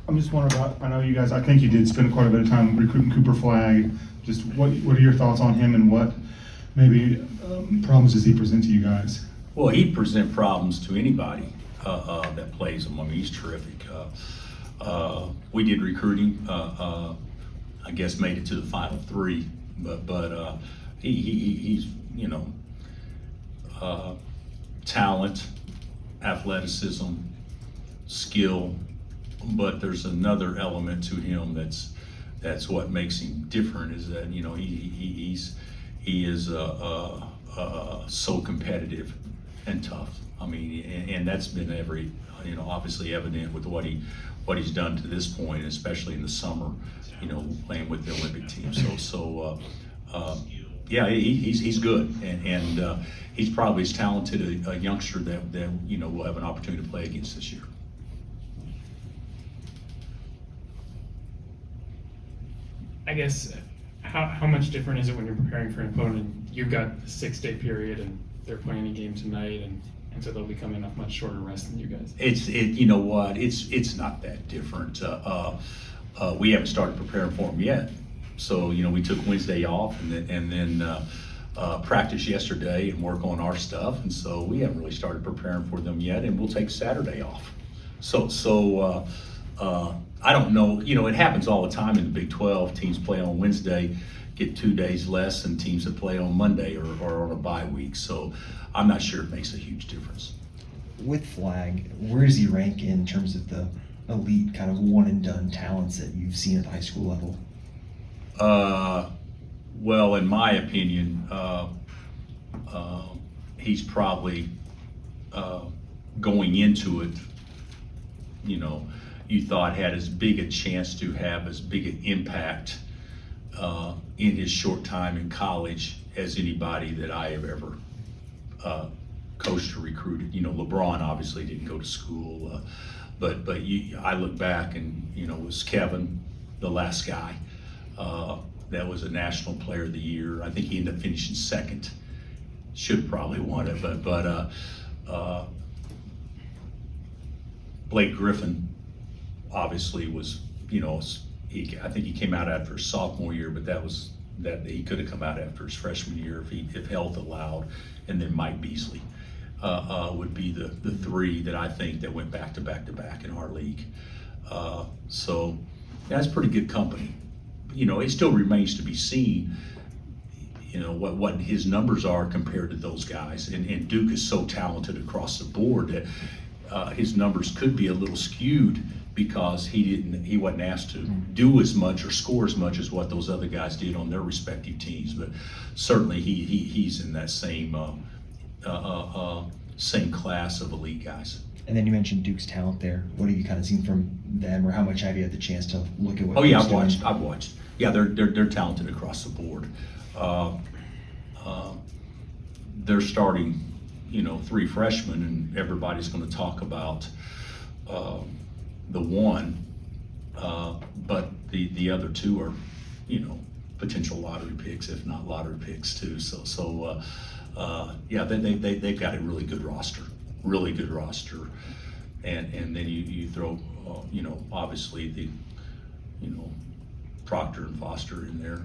I'm just wondering about, I know you guys, I think you did spend quite a bit of time recruiting Cooper Flagg. Just what are your thoughts on him, and what maybe problems does he present to you guys? Well, he'd present problems to anybody that plays him. I mean, he's terrific. We did recruit him. I guess made it to the final three, but he's talent, athleticism, skill, but there's another element to him that's what makes him different, is that he is so competitive and tough. I mean, and that's been obviously evident with what he's done to this point, especially in the summer, playing with the Olympic team. Yeah, he's good, and he's probably as talented a youngster that we'll have an opportunity to play against this year. I guess, how much different is it when you're preparing for an opponent? You've got a 6-day period, and they're playing a game tonight, and so they'll be coming off much shorter rest than you guys. It's not that different. We haven't started preparing for them yet, so we took Wednesday off, and then practice yesterday and work on our stuff, and so we haven't really started preparing for them yet, and we'll take Saturday off. So I don't know. It happens all the time in the Big 12. Teams play on Wednesday, get 2 days less than teams that play on Monday or on a bye week. So I'm not sure it makes a huge difference. With Flagg, where does he rank in terms of the elite kind of one and done talents that you've seen at the high school level? Well, in my opinion, he's probably going into it, you thought had as big a chance to have as big an impact in his short time in college as anybody that I have ever coached or recruited. LeBron obviously didn't go to school, but I look back and it was Kevin, the last guy. That was a National Player of the Year. I think he ended up finishing second. Should have probably won it, but Blake Griffin obviously was, I think he came out after his sophomore year, but that he could have come out after his freshman year if health allowed. And then Mike Beasley would be the three that I think that went back to back in our league. So that's pretty good company. It still remains to be seen, what his numbers are compared to those guys. And Duke is so talented across the board that his numbers could be a little skewed because he wasn't asked to do as much or score as much as what those other guys did on their respective teams. But certainly he's in that same class of elite guys. And then you mentioned Duke's talent there. What have you kind of seen from them, or how much have you had the chance to look at what? Oh yeah, Duke's doing? I've watched. Yeah, they're talented across the board. They're starting, 3 freshmen, and everybody's going to talk about the one, but the other 2 are, potential lottery picks, if not lottery picks too. So yeah, they've got a really good roster, and then you throw, obviously the, Proctor and Foster in there.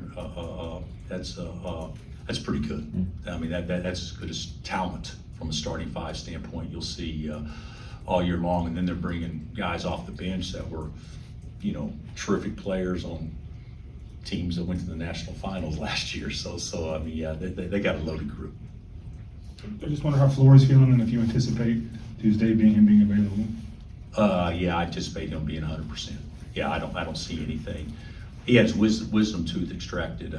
That's pretty good. I mean, that's as good as talent from a starting 5 standpoint you'll see all year long. And then they're bringing guys off the bench that were, terrific players on teams that went to the national finals last year. So I mean, yeah, they got a loaded group. I just wonder how Flory's feeling, and if you anticipate Tuesday him being available. Yeah, I anticipate him being 100%. Yeah, I don't see anything. He has wisdom tooth extracted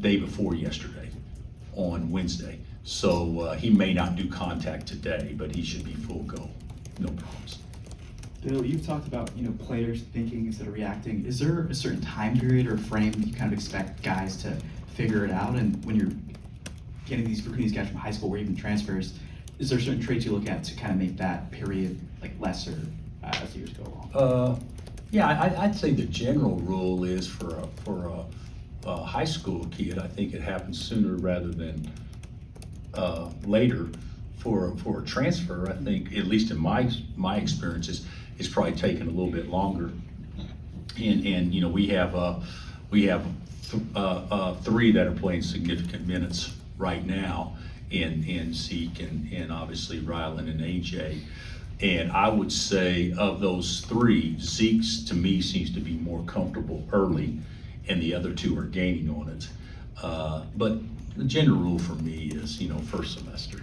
day before yesterday on Wednesday. So he may not do contact today, but he should be full go. No problems. Bill, you've talked about players thinking instead of reacting. Is there a certain time period or frame you kind of expect guys to figure it out? And when you're recruiting these guys from high school or even transfers, is there certain traits you look at to kind of make that period lesser as the years go along? Yeah, I'd say the general rule is for a high school kid, I think it happens sooner rather than later. For a transfer, I think, at least in my experiences, it's probably taken a little bit longer. And you know, we have three that are playing significant minutes right now in Zeke and obviously Rylan and AJ. And I would say of those three, Zeke's to me seems to be more comfortable early, and the other two are gaining on it. But the general rule for me is, you know, first semester.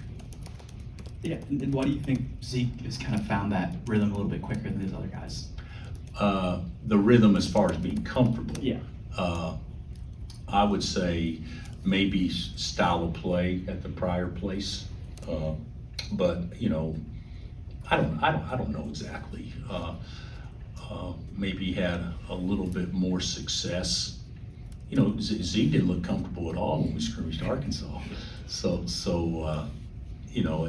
Yeah, and why do you think Zeke has kind of found that rhythm a little bit quicker than these other guys? The rhythm as far as being comfortable. Yeah. I would say maybe style of play at the prior place, but you know, I don't know exactly. Maybe had a little bit more success. You know, Zeke didn't look comfortable at all when we scrimmaged Arkansas. So you know,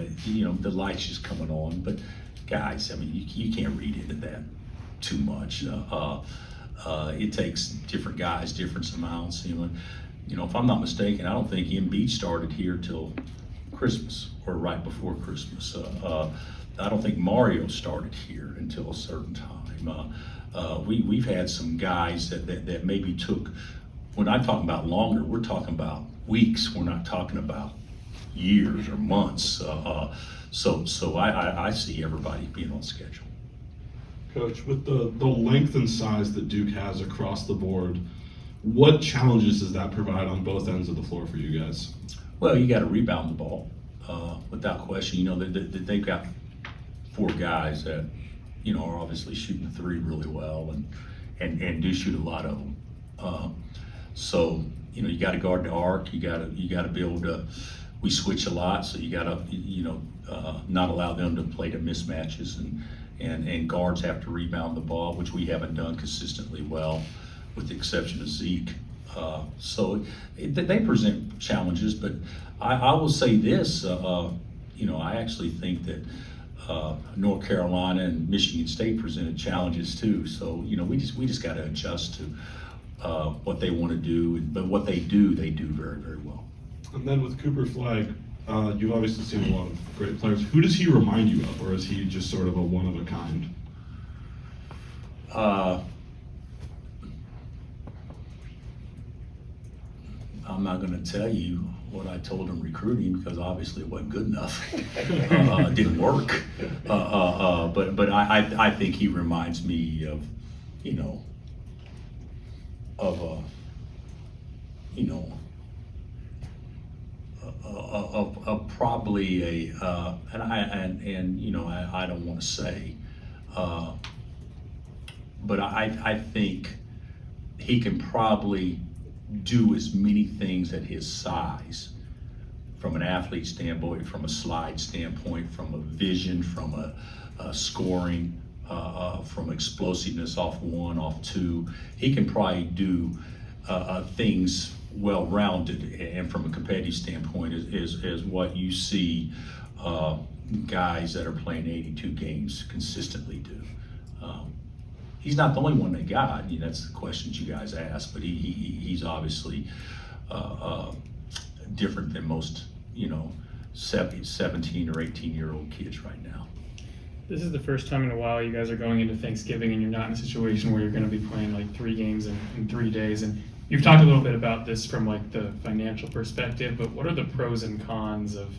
the light's just coming on. But guys, I mean, you can't read into that too much. It takes different guys, different amounts. You know, if I'm not mistaken, I don't think Embiid started here till Christmas or right before Christmas. I don't think Mario started here until a certain time. We've had some guys that maybe took. When I'm talking about longer, we're talking about weeks. We're not talking about years or months. So I see everybody being on schedule. Coach, with the length and size that Duke has across the board, what challenges does that provide on both ends of the floor for you guys? Well, you got to rebound the ball without question. You know, they've got four guys that, you know, are obviously shooting the three really well and do shoot a lot of them. So, you know, you got to guard the arc. You got to be able to. We switch a lot, so you got to, you know, not allow them to play to mismatches, and guards have to rebound the ball, which we haven't done consistently well, with the exception of Zeke. So they present challenges, but I will say this, you know, I actually think that North Carolina and Michigan State presented challenges too. So, you know, we just got to adjust to what they want to do, but what they do very, very well. And then with Cooper Flagg, you've obviously seen a lot of great players. Who does he remind you of, or is he just sort of a one of a kind? I'm not going to tell you what I told him recruiting, because obviously it wasn't good enough. It didn't work. But I think he reminds me of, you know, of probably a and you know, I don't want to say, but I think he can probably do as many things at his size, from an athlete standpoint, from a slide standpoint, from a vision, from a scoring, from explosiveness off one, off two. He can probably do things well-rounded, and from a competitive standpoint is what you see guys that are playing 82 games consistently do. He's not the only one they got. You know, that's the questions you guys ask, but he's obviously different than most, you know, 17 or 18-year-old kids right now. This is the first time in a while you guys are going into Thanksgiving and you're not in a situation where you're going to be playing like 3 games in 3 days. And you've talked a little bit about this from like the financial perspective, but what are the pros and cons of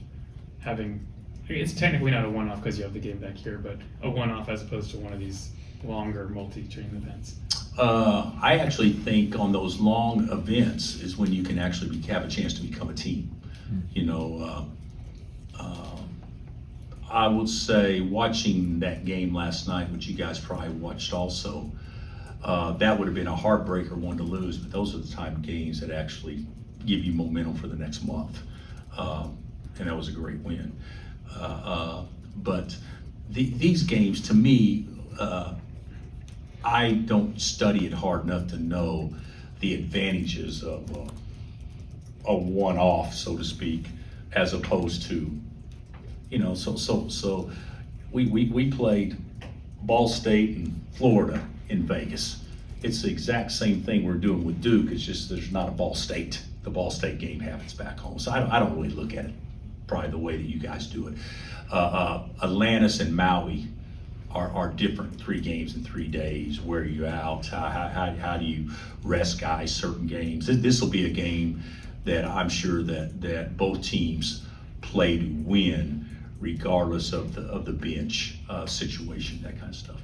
having, it's technically not a one-off because you have the game back here, but a one-off as opposed to one of these longer multi-team events? I actually think on those long events is when you can actually have a chance to become a team. You know, I would say watching that game last night, which you guys probably watched also, that would have been a heartbreaker one to lose, but those are the type of games that actually give you momentum for the next month. And that was a great win. But these games, to me, I don't study it hard enough to know the advantages of a one-off, so to speak, as opposed to, you know, so we played Ball State and Florida in Vegas. It's the exact same thing we're doing with Duke. It's just there's not a Ball State. The Ball State game happens back home. So I don't really look at it probably the way that you guys do it. Atlantis and Maui are different. 3 games in 3 days. Where are you out? How do you rest guys certain games? This will be a game that I'm sure that both teams play to win, regardless of the bench situation, that kind of stuff.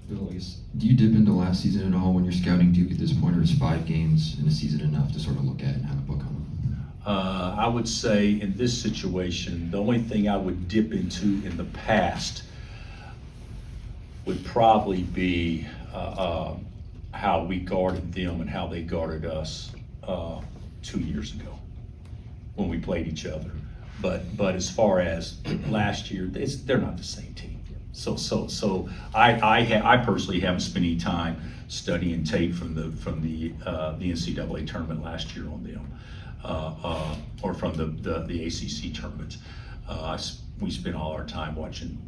Bill, I guess, do you dip into last season at all when you're scouting Duke at this point, or is 5 games in a season enough to sort of look at and have a book on them? I would say in this situation, the only thing I would dip into in the past would probably be how we guarded them and how they guarded us 2 years ago when we played each other. But as far as last year, they're not the same team. So I personally haven't spent any time studying tape from the NCAA tournament last year on them, or from the ACC tournament. We spent all our time watching,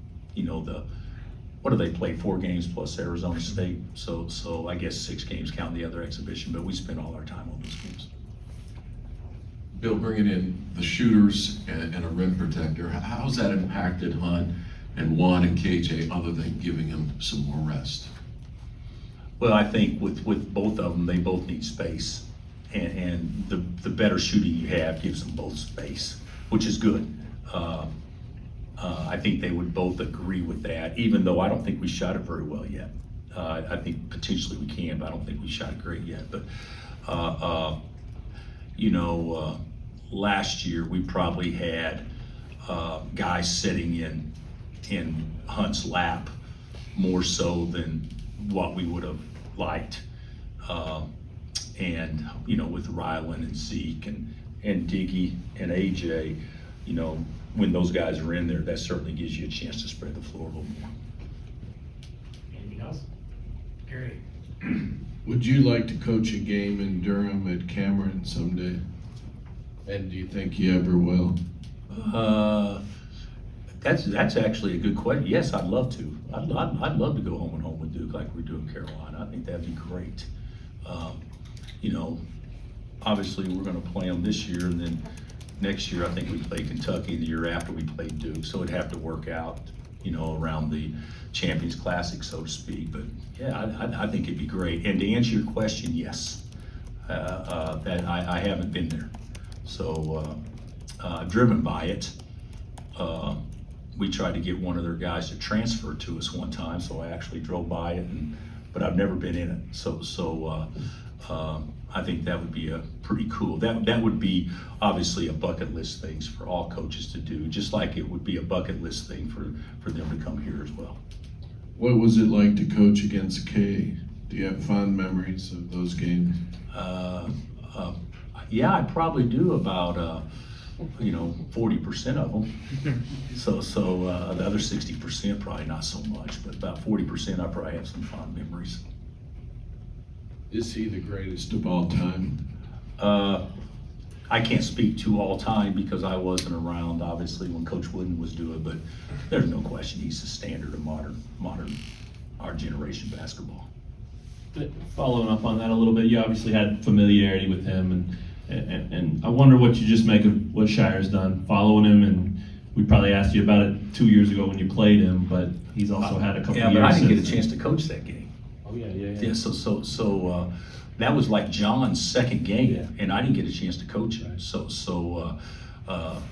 what do they play, 4 games plus Arizona State? So I guess 6 games counting the other exhibition, but we spent all our time on those games. Bill, bringing in the shooters and a rim protector, how's that impacted Hunt and Juan and KJ, other than giving him some more rest? Well, I think with both of them, they both need space, and the better shooting you have gives them both space, which is good. I think they would both agree with that, even though I don't think we shot it very well yet. I think potentially we can, but I don't think we shot it great yet. But last year we probably had guys sitting in Hunt's lap more so than what we would have liked. And with Rylan and Zeke and Diggy and AJ, when those guys are in there, that certainly gives you a chance to spread the floor a little more. Anything else? Gary. Would you like to coach a game in Durham at Cameron someday? And do you think you ever will? That's actually a good question. Yes, I'd love to. I'd love to go home and home with Duke like we're doing Carolina. I think that'd be great. Obviously we're going to play them this year, and then next year I think we play Kentucky. The year after we play Duke, so it'd have to work out, around the Champions Classic, so to speak. But yeah, I think it'd be great. And to answer your question, yes, that I haven't been there, so driven by it. We tried to get one of their guys to transfer to us one time, so I actually drove by it, but I've never been in it. So I think that would be a pretty cool. That would be obviously a bucket list things for all coaches to do, just like it would be a bucket list thing for them to come here as well. What was it like to coach against K? Do you have fond memories of those games? Yeah, I probably do, about 40% of them. So the other 60% probably not so much, but about 40% I probably have some fond memories. Is he the greatest of all time? I can't speak to all time because I wasn't around, obviously, when Coach Wooden was doing it, but there's no question he's the standard of modern our generation basketball. Following up on that a little bit, you obviously had familiarity with him, and I wonder what you just make of what Shire's done, following him, and we probably asked you about it 2 years ago when you played him, but he's also had a couple years. Yeah, but I didn't get a since chance to coach that game. Oh yeah. Yeah, so that was like John's second game, Yeah. and I didn't get a chance to coach it. So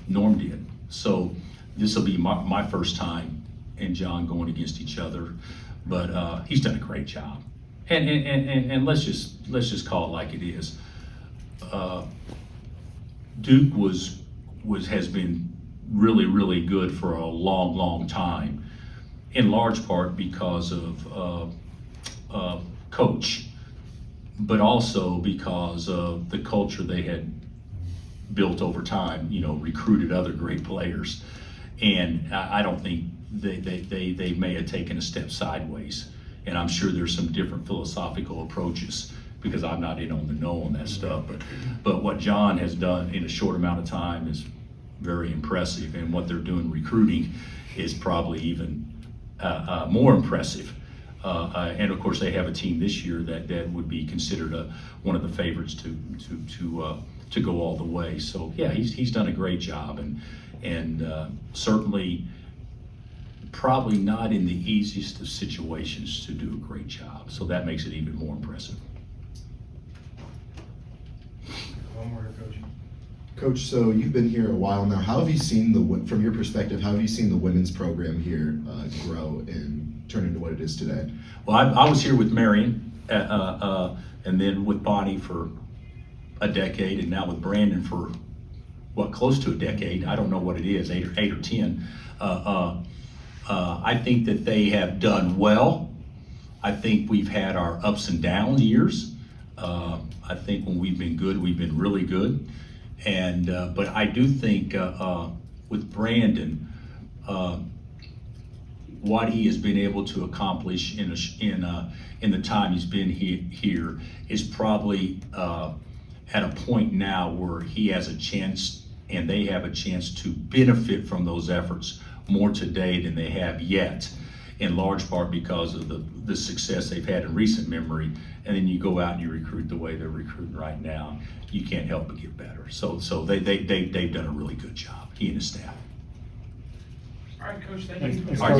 Norm did. So this will be my first time and John going against each other, but he's done a great job. And let's just call it like it is. Duke has been really good for a long time, in large part because of coach, but also because of the culture they had built over time, recruited other great players. And I don't think they may have taken a step sideways. And I'm sure there's some different philosophical approaches because I'm not in on the know on that stuff. But what John has done in a short amount of time is very impressive. And what they're doing recruiting is probably even more impressive. And of course, they have a team this year that would be considered one of the favorites to go all the way. So yeah, he's done a great job, and certainly probably not in the easiest of situations to do a great job. So that makes it even more impressive. One more, Coach. Coach, so you've been here a while now. How have you seen from your perspective, how have you seen the women's program here grow and turn into what it is today? Well, I was here with Marion, and then with Bonnie for a decade, and now with Brandon for, close to a decade. I don't know what it is, 8 or 10. I think that they have done well. I think we've had our ups and down years. I think when we've been good, we've been really good. And but I do think with Brandon, what he has been able to accomplish in the time he's been here is probably at a point now where he has a chance, and they have a chance to benefit from those efforts more today than they have yet, in large part because of the success they've had in recent memory. And then you go out and you recruit the way they're recruiting right now, you can't help but get better. So they've done a really good job, he and his staff. All right, Coach, thank Thanks. you. Thanks, All right, Coach.